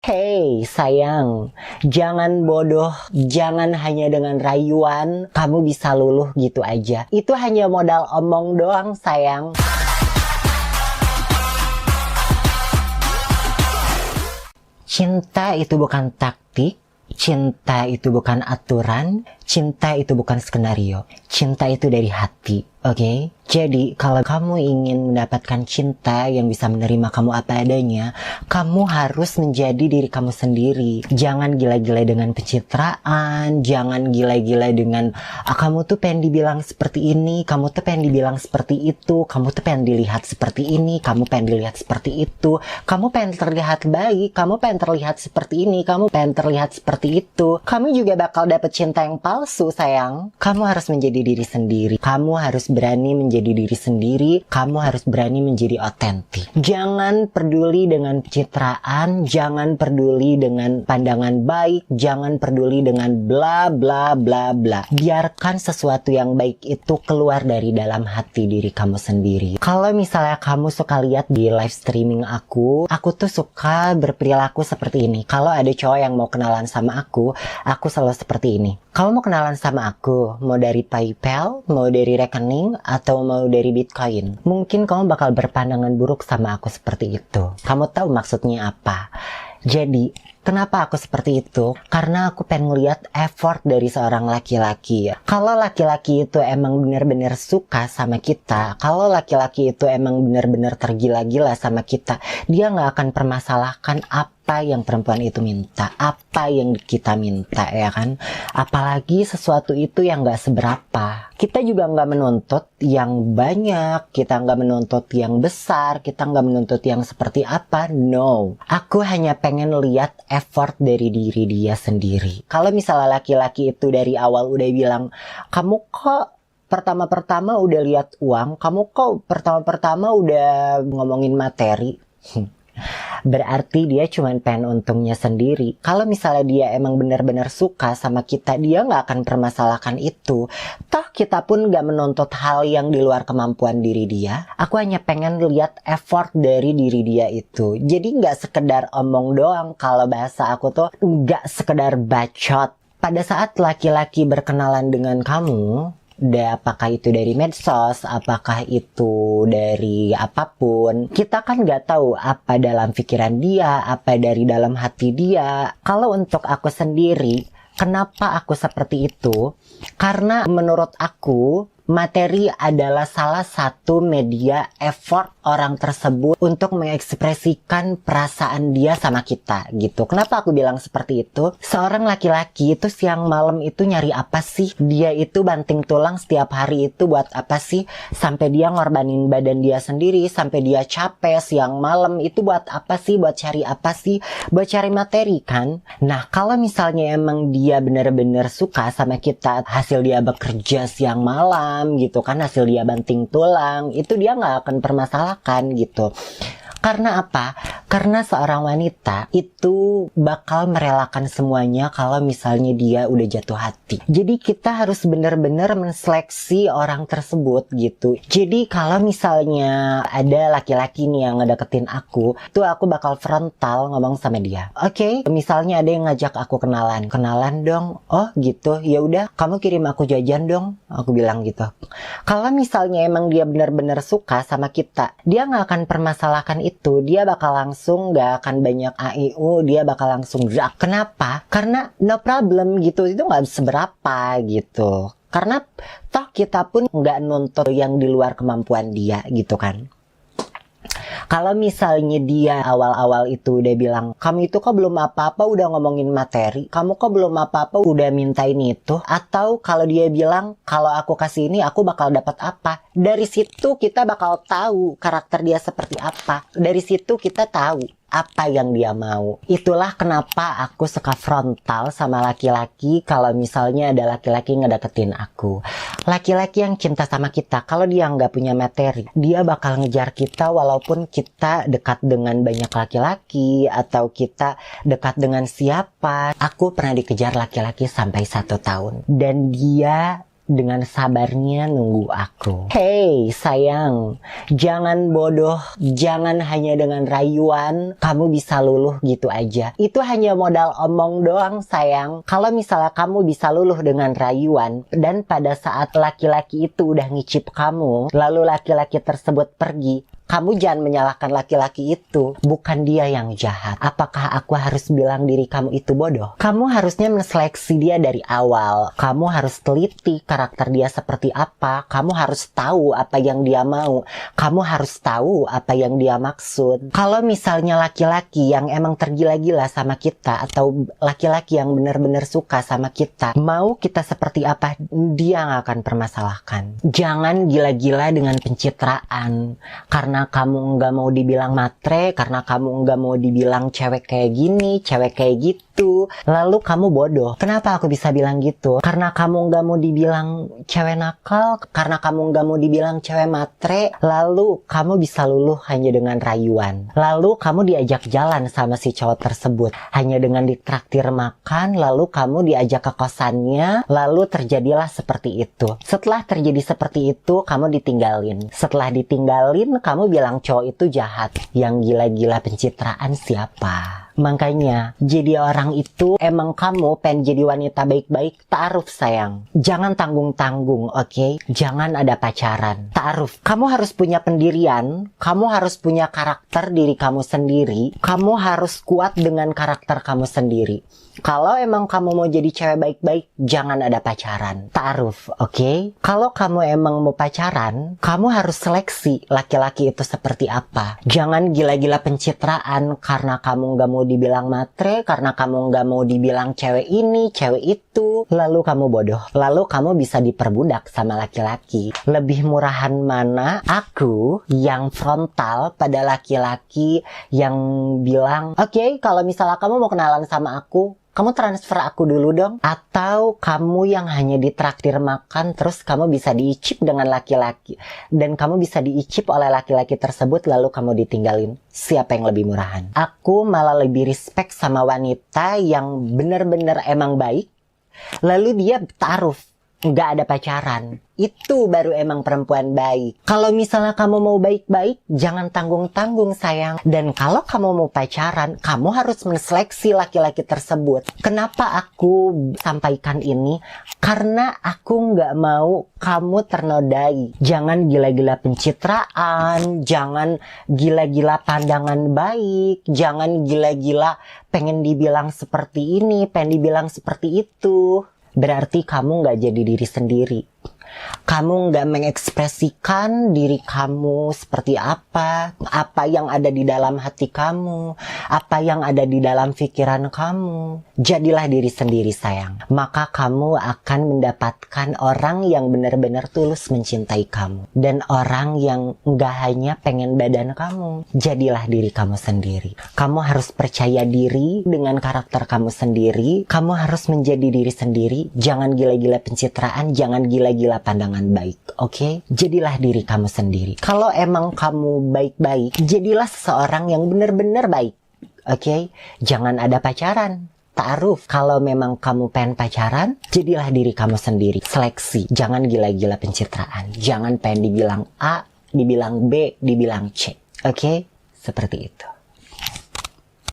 Hey sayang, jangan bodoh, jangan hanya dengan rayuan kamu bisa luluh gitu aja. Itu hanya modal omong doang sayang. Cinta itu bukan taktik, cinta itu bukan aturan, cinta itu bukan skenario. Cinta itu dari hati, oke? Jadi, kalau kamu ingin mendapatkan cinta yang bisa menerima kamu apa adanya, kamu harus menjadi diri kamu sendiri. Jangan gila-gila dengan pencitraan, jangan gila-gila dengan kamu tuh pengen dibilang seperti ini, kamu tuh pengen dibilang seperti itu, kamu tuh pengen dilihat seperti ini, kamu pengen dilihat seperti itu, kamu pengen terlihat baik, kamu pengen terlihat seperti ini, kamu pengen terlihat seperti itu. Kamu juga bakal dapet cinta yang palsu, sayang. Kamu harus menjadi diri sendiri. Kamu harus berani menjadi diri sendiri, kamu harus berani menjadi otentik. Jangan peduli dengan pencitraan, jangan peduli dengan pandangan baik, jangan peduli dengan bla bla bla bla. Biarkan sesuatu yang baik itu keluar dari dalam hati diri kamu sendiri. Kalau misalnya kamu suka lihat di live streaming aku tuh suka berperilaku seperti ini. Kalau ada cowok yang mau kenalan sama aku selalu seperti ini. Kamu mau kenalan sama aku, mau dari PayPal, mau dari rekening, atau mau dari Bitcoin. Mungkin kamu bakal berpandangan buruk sama aku seperti itu. Kamu tahu maksudnya apa? Jadi, kenapa aku seperti itu? Karena aku pengen ngeliat effort dari seorang laki-laki. Kalau laki-laki itu emang bener-bener suka sama kita, kalau laki-laki itu emang bener-bener tergila-gila sama kita, dia nggak akan permasalahkan apa yang perempuan itu minta, apa yang kita minta, ya kan? Apalagi sesuatu itu yang nggak seberapa. Kita juga nggak menuntut yang banyak, kita nggak menuntut yang besar, kita nggak menuntut yang seperti apa, no. Aku hanya pengen lihat effort dari diri dia sendiri. Kalau misalnya laki-laki itu dari awal udah bilang, kamu kok pertama-pertama udah lihat uang, kamu kok pertama-pertama udah ngomongin materi, berarti dia cuma pengen untungnya sendiri. Kalau misalnya dia emang benar-benar suka sama kita, dia nggak akan permasalahkan itu. Toh kita pun nggak menuntut hal yang di luar kemampuan diri dia. Aku hanya pengen lihat effort dari diri dia itu. Jadi nggak sekedar omong doang. Kalau bahasa aku tuh nggak sekedar bacot. Pada saat laki-laki berkenalan dengan kamu, apakah itu dari medsos, apakah itu dari apapun, kita kan nggak tahu apa dalam pikiran dia, apa dari dalam hati dia. Kalau untuk aku sendiri, kenapa aku seperti itu? Karena menurut aku, materi adalah salah satu media effort orang tersebut untuk mengekspresikan perasaan dia sama kita gitu. Kenapa aku bilang seperti itu? Seorang laki-laki itu siang malam itu nyari apa sih? Dia itu banting tulang setiap hari itu buat apa sih? Sampai dia ngorbanin badan dia sendiri, sampai dia capek siang malam itu buat apa sih? Buat cari apa sih? Buat cari materi kan? Nah, kalau misalnya emang dia benar-benar suka sama kita, hasil dia bekerja siang malam gitu kan, hasil dia banting tulang, itu dia nggak akan permasalahkan gitu. Karena apa? Karena seorang wanita itu bakal merelakan semuanya kalau misalnya dia udah jatuh hati. Jadi kita harus benar-benar menseleksi orang tersebut gitu. Jadi kalau misalnya ada laki-laki nih yang ngedeketin aku, tuh aku bakal frontal ngomong sama dia. Oke, misalnya ada yang ngajak aku kenalan dong. Oh gitu, ya udah, kamu kirim aku jajan dong. Aku bilang gitu. Kalau misalnya emang dia benar-benar suka sama kita, dia nggak akan permasalahkan itu. Dia bakal langsung gak akan banyak AIU, dia bakal langsung jak. Kenapa? Karena no problem gitu, itu gak seberapa gitu. Karena toh kita pun gak nuntut yang di luar kemampuan dia gitu kan. Kalau misalnya dia awal-awal itu udah bilang, kamu itu kok belum apa-apa udah ngomongin materi, kamu kok belum apa-apa udah minta ini itu, atau kalau dia bilang, kalau aku kasih ini aku bakal dapat apa, dari situ kita bakal tahu karakter dia seperti apa, dari situ kita tahu apa yang dia mau. Itulah kenapa aku suka frontal sama laki-laki kalau misalnya ada laki-laki ngedeketin aku. Laki-laki yang cinta sama kita, kalau dia nggak punya materi, dia bakal ngejar kita walaupun kita dekat dengan banyak laki-laki atau kita dekat dengan siapa. Aku pernah dikejar laki-laki sampai 1 tahun dan dia dengan sabarnya nunggu aku. Hey sayang, jangan bodoh, jangan hanya dengan rayuan kamu bisa luluh gitu aja. Itu hanya modal omong doang sayang. Kalau misalnya kamu bisa luluh dengan rayuan, dan pada saat laki-laki itu udah ngicip kamu, lalu laki-laki tersebut pergi, kamu jangan menyalahkan laki-laki itu. Bukan dia yang jahat. Apakah aku harus bilang diri kamu itu bodoh? Kamu harusnya menseleksi dia dari awal. Kamu harus teliti karakter dia seperti apa. Kamu harus tahu apa yang dia mau. Kamu harus tahu apa yang dia maksud. Kalau misalnya laki-laki yang emang tergila-gila sama kita, atau laki-laki yang benar-benar suka sama kita, mau kita seperti apa, dia nggak akan permasalahkan. Jangan gila-gila dengan pencitraan. Karena kamu nggak mau dibilang matre, karena kamu nggak mau dibilang cewek kayak gini, cewek kayak gitu, lalu kamu bodoh. Kenapa aku bisa bilang gitu? Karena kamu nggak mau dibilang cewek nakal, karena kamu nggak mau dibilang cewek matre, lalu kamu bisa luluh hanya dengan rayuan. Lalu kamu diajak jalan sama si cowok tersebut hanya dengan ditraktir makan, lalu kamu diajak ke kosannya, lalu terjadilah seperti itu. Setelah terjadi seperti itu, kamu ditinggalin. Setelah ditinggalin, kamu bilang cowok itu jahat. Yang gila-gila pencitraan siapa? Makanya, jadi orang itu emang kamu pengen jadi wanita baik-baik, ta'aruf sayang. Jangan tanggung-tanggung, oke? Jangan ada pacaran. Ta'aruf. Kamu harus punya pendirian, kamu harus punya karakter diri kamu sendiri, kamu harus kuat dengan karakter kamu sendiri. Kalau emang kamu mau jadi cewek baik-baik, jangan ada pacaran. Ta'aruf, oke? Kalau kamu emang mau pacaran, kamu harus seleksi laki-laki itu seperti apa. Jangan gila-gila pencitraan karena kamu nggak mau dibilang matre, karena kamu nggak mau dibilang cewek ini, cewek itu, lalu kamu bodoh. Lalu kamu bisa diperbudak sama laki-laki. Lebih murahan mana aku yang frontal pada laki-laki yang bilang, oke, kalau misalnya kamu mau kenalan sama aku, kamu transfer aku dulu dong. Atau kamu yang hanya ditraktir makan, terus kamu bisa diicip dengan laki-laki, dan kamu bisa diicip oleh laki-laki tersebut, lalu kamu ditinggalin. Siapa yang lebih murahan? Aku malah lebih respect sama wanita yang bener-bener emang baik, lalu dia taruh nggak ada pacaran. Itu baru emang perempuan baik. Kalau misalnya kamu mau baik-baik, jangan tanggung-tanggung sayang. Dan kalau kamu mau pacaran, kamu harus menseleksi laki-laki tersebut. Kenapa aku sampaikan ini? Karena aku nggak mau kamu ternodai. Jangan gila-gila pencitraan, jangan gila-gila pandangan baik, jangan gila-gila pengen dibilang seperti ini, pengen dibilang seperti itu. Berarti kamu nggak jadi diri sendiri. Kamu nggak mengekspresikan diri kamu seperti apa yang ada di dalam hati kamu, apa yang ada di dalam pikiran kamu. Jadilah diri sendiri sayang. Maka kamu akan mendapatkan orang yang benar-benar tulus mencintai kamu. Dan orang yang nggak hanya pengen badan kamu. Jadilah diri kamu sendiri. Kamu harus percaya diri dengan karakter kamu sendiri. Kamu harus menjadi diri sendiri. Jangan gila-gila pencitraan, jangan gila-gila pandangan baik, oke? Jadilah diri kamu sendiri. Kalau emang kamu baik-baik, jadilah seseorang yang benar-benar baik, oke? Jangan ada pacaran. Ta'aruf. Kalau memang kamu pengen pacaran, jadilah diri kamu sendiri. Seleksi. Jangan gila-gila pencitraan. Jangan pengen dibilang A, dibilang B, dibilang C, oke? Seperti itu.